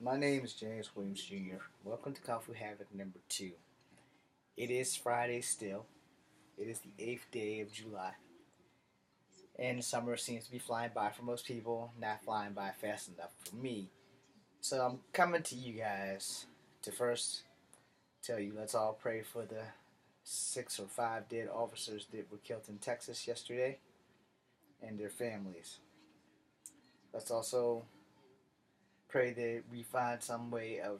My name is James Williams Jr. Welcome to Kung Fu Habit number 2. It is Friday still. It is the 8th day of July. And summer seems to be flying by for most people, not flying by fast enough for me. So I'm coming to you guys to first tell you let's all pray for the 6 or 5 dead officers that were killed in Texas yesterday and their families. Let's also pray that we find some way of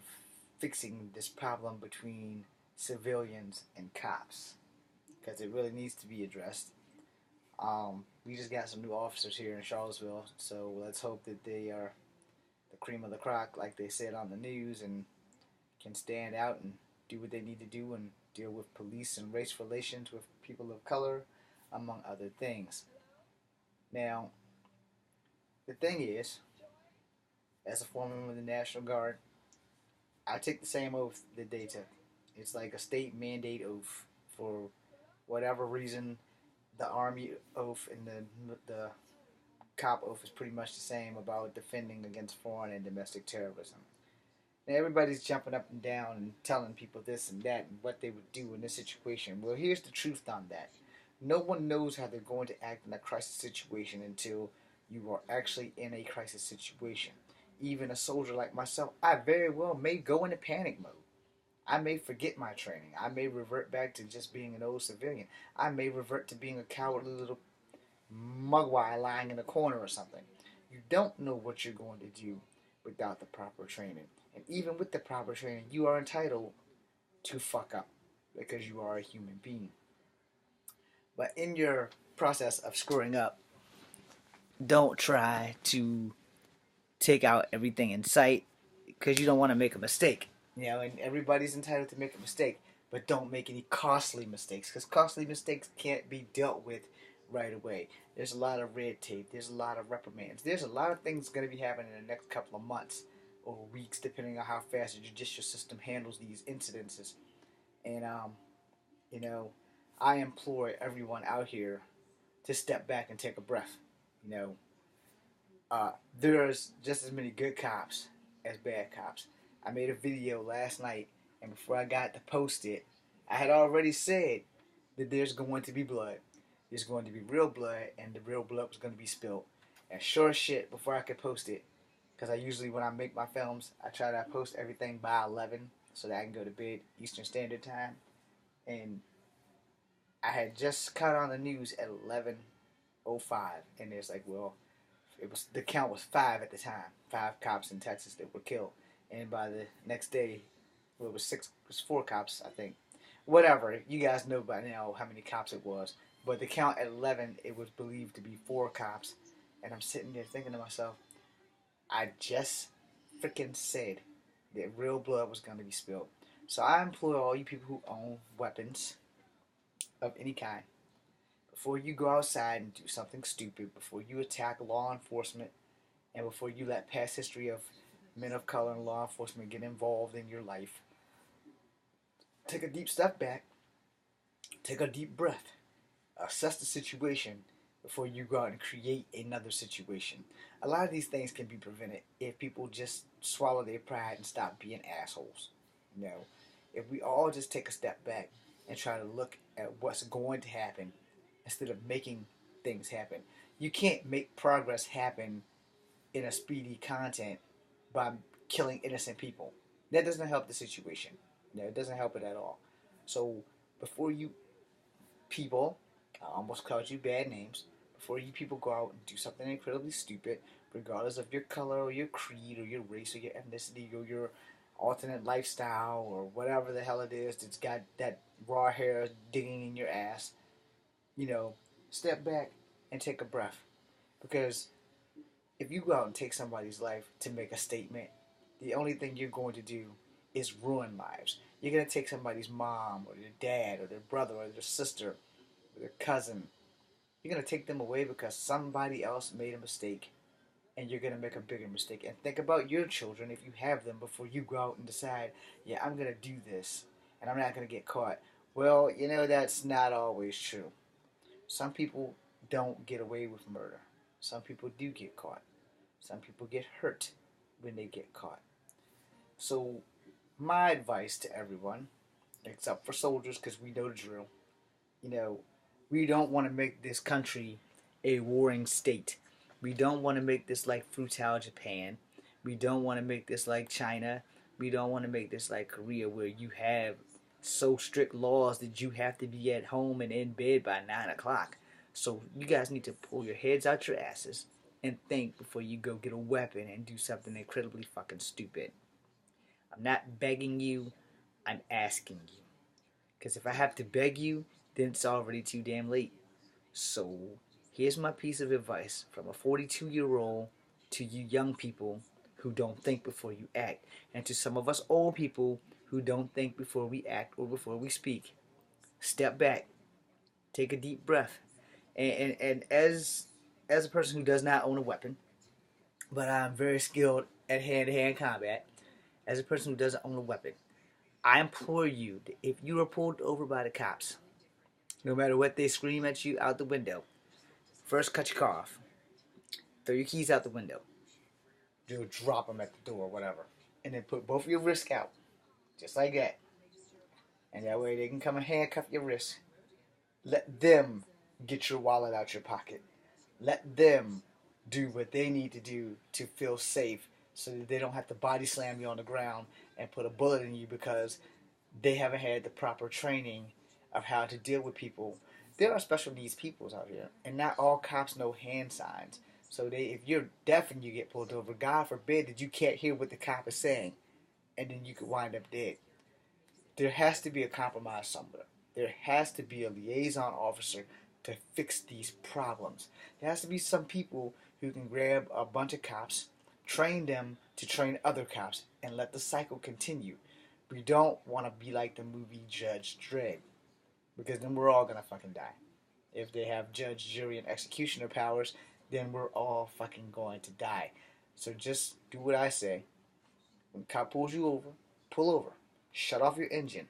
fixing this problem between civilians and cops because it really needs to be addressed. We just got some new officers here in Charlottesville, so let's hope that they are the cream of the crop, like they said on the news, and can stand out and do what they need to do and deal with police and race relations with people of color, among other things. Now, the thing is, as a former member of the National Guard, I take the same oath that they took. It's like a state mandate oath for whatever reason. The Army oath and the cop oath is pretty much the same about defending against foreign and domestic terrorism. Now everybody's jumping up and down and telling people this and that and what they would do in this situation. Well, here's the truth on that. No one knows how they're going to act in a crisis situation until you are actually in a crisis situation. Even a soldier like myself, I very well may go into panic mode. I may forget my training. I may revert back to just being an old civilian. I may revert to being a cowardly little mugwai lying in a corner or something. You don't know what you're going to do without the proper training. And even with the proper training, you are entitled to fuck up because you are a human being. But in your process of screwing up, don't try to take out everything in sight because you don't want to make a mistake. And everybody's entitled to make a mistake, but don't make any costly mistakes because costly mistakes can't be dealt with right away. There's a lot of red tape. There's a lot of reprimands. There's a lot of things going to be happening in the next couple of months or weeks, depending on how fast the judicial system handles these incidences. And you know, I implore everyone out here to step back and take a breath. You know, there's just as many good cops as bad cops. I made a video last night, and before I got to post it, I had already said that there's going to be blood. There's going to be real blood, and the real blood was going to be spilled. And sure as shit, before I could post it, because I usually, when I make my films, I try to post everything by 11 so that I can go to bed Eastern Standard Time. And I had just caught on the news at 11:05, and it's like, well, the count was 5 at the time. 5 cops in Texas that were killed, and by the next day, well, it was 6. It was 4 cops, I think. Whatever. You guys know by now how many cops it was. But the count at 11, it was believed to be 4 cops, and I'm sitting there thinking to myself, I just freaking said that real blood was going to be spilled. So I implore all you people who own weapons of any kind, before you go outside and do something stupid, before you attack law enforcement, and before you let past history of men of color and law enforcement get involved in your life, take a deep step back, take a deep breath, assess the situation before you go out and create another situation. A lot of these things can be prevented if people just swallow their pride and stop being assholes. If we all just take a step back and try to look at what's going to happen instead of making things happen. You can't make progress happen in a speedy content by killing innocent people. That doesn't help the situation. It doesn't help it at all. So before you people, I almost called you bad names, before you people go out and do something incredibly stupid, regardless of your color or your creed or your race or your ethnicity or your alternate lifestyle or whatever the hell it is that's got that raw hair digging in your ass, step back and take a breath. Because if you go out and take somebody's life to make a statement, the only thing you're going to do is ruin lives. You're going to take somebody's mom or their dad or their brother or their sister or their cousin. You're going to take them away because somebody else made a mistake, and you're going to make a bigger mistake. And think about your children if you have them before you go out and decide, yeah, I'm going to do this and I'm not going to get caught. Well, that's not always true. Some people don't get away with murder. Some people do get caught. Some people get hurt when they get caught. So my advice to everyone, except for soldiers, because we know the drill, you know, we don't want to make this country a warring state. We don't want to make this like Frutal Japan. We don't want to make this like China. We don't want to make this like Korea, where you have so strict laws that you have to be at home and in bed by 9 o'clock. So you guys need to pull your heads out your asses and think before you go get a weapon and do something incredibly fucking stupid. I'm not begging you, I'm asking you. Because if I have to beg you, then it's already too damn late. So here's my piece of advice from a 42-year-old to you young people who don't think before you act, and to some of us old people who don't think before we act or before we speak. Step back, take a deep breath, and as a person who does not own a weapon, but I'm very skilled at hand-to-hand combat, as a person who doesn't own a weapon, I implore you, if you are pulled over by the cops, no matter what they scream at you out the window, first cut your car off. Throw your keys out the window. Do drop them at the door, whatever. And then put both of your wrists out. Just like that. And that way they can come and handcuff your wrists. Let them get your wallet out your pocket. Let them do what they need to do to feel safe so that they don't have to body slam you on the ground and put a bullet in you because they haven't had the proper training of how to deal with people. There are special needs peoples out here, and not all cops know hand signs. So if you're deaf and you get pulled over, God forbid that you can't hear what the cop is saying, and then you could wind up dead. There has to be a compromise somewhere. There has to be a liaison officer to fix these problems. There has to be some people who can grab a bunch of cops, train them to train other cops, and let the cycle continue. We don't want to be like the movie Judge Dredd, because then we're all gonna fucking die. If they have judge, jury, and executioner powers, then we're all fucking going to die. So just do what I say. When the cop pulls you over, pull over. Shut off your engine.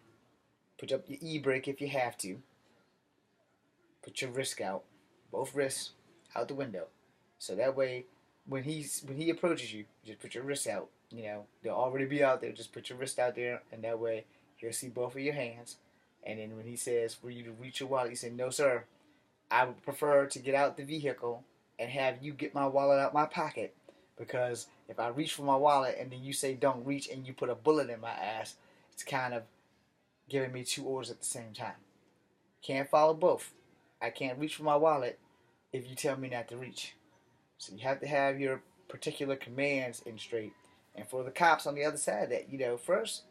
Put up your e-brake if you have to. Put your wrist out. Both wrists out the window. So that way, when he approaches you, just put your wrist out. They'll already be out there. Just put your wrist out there, and that way he'll see both of your hands. And then when he says for you to reach your wallet, you say, "No, sir. I would prefer to get out the vehicle and have you get my wallet out my pocket, because if I reach for my wallet and then you say don't reach and you put a bullet in my ass, it's kind of giving me two orders at the same time. Can't follow both. I can't reach for my wallet if you tell me not to reach." So you have to have your particular commands in straight. And for the cops on the other side of that, first,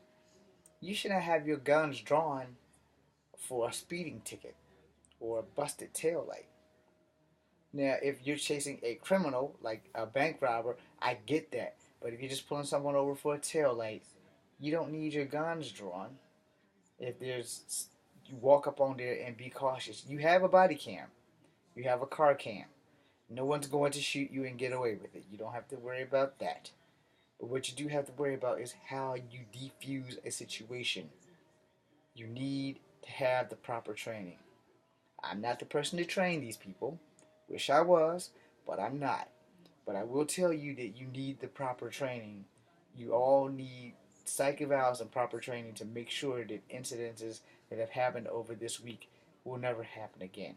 you should not have your guns drawn for a speeding ticket or a busted tail light. Now, if you're chasing a criminal, like a bank robber, I get that. But if you're just pulling someone over for a tail light, you don't need your guns drawn. You walk up on there and be cautious. You have a body cam. You have a car cam. No one's going to shoot you and get away with it. You don't have to worry about that. But what you do have to worry about is how you defuse a situation. You need to have the proper training. I'm not the person to train these people. Wish I was, but I'm not. But I will tell you that you need the proper training. You all need psych evals and proper training to make sure that incidences that have happened over this week will never happen again.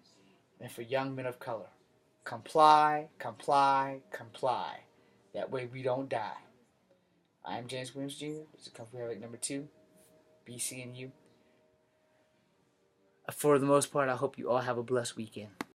And for young men of color, comply, comply, comply. That way we don't die. I'm James Williams Jr. This is Kung Fu Havoc number 2. Be seeing you. For the most part, I hope you all have a blessed weekend.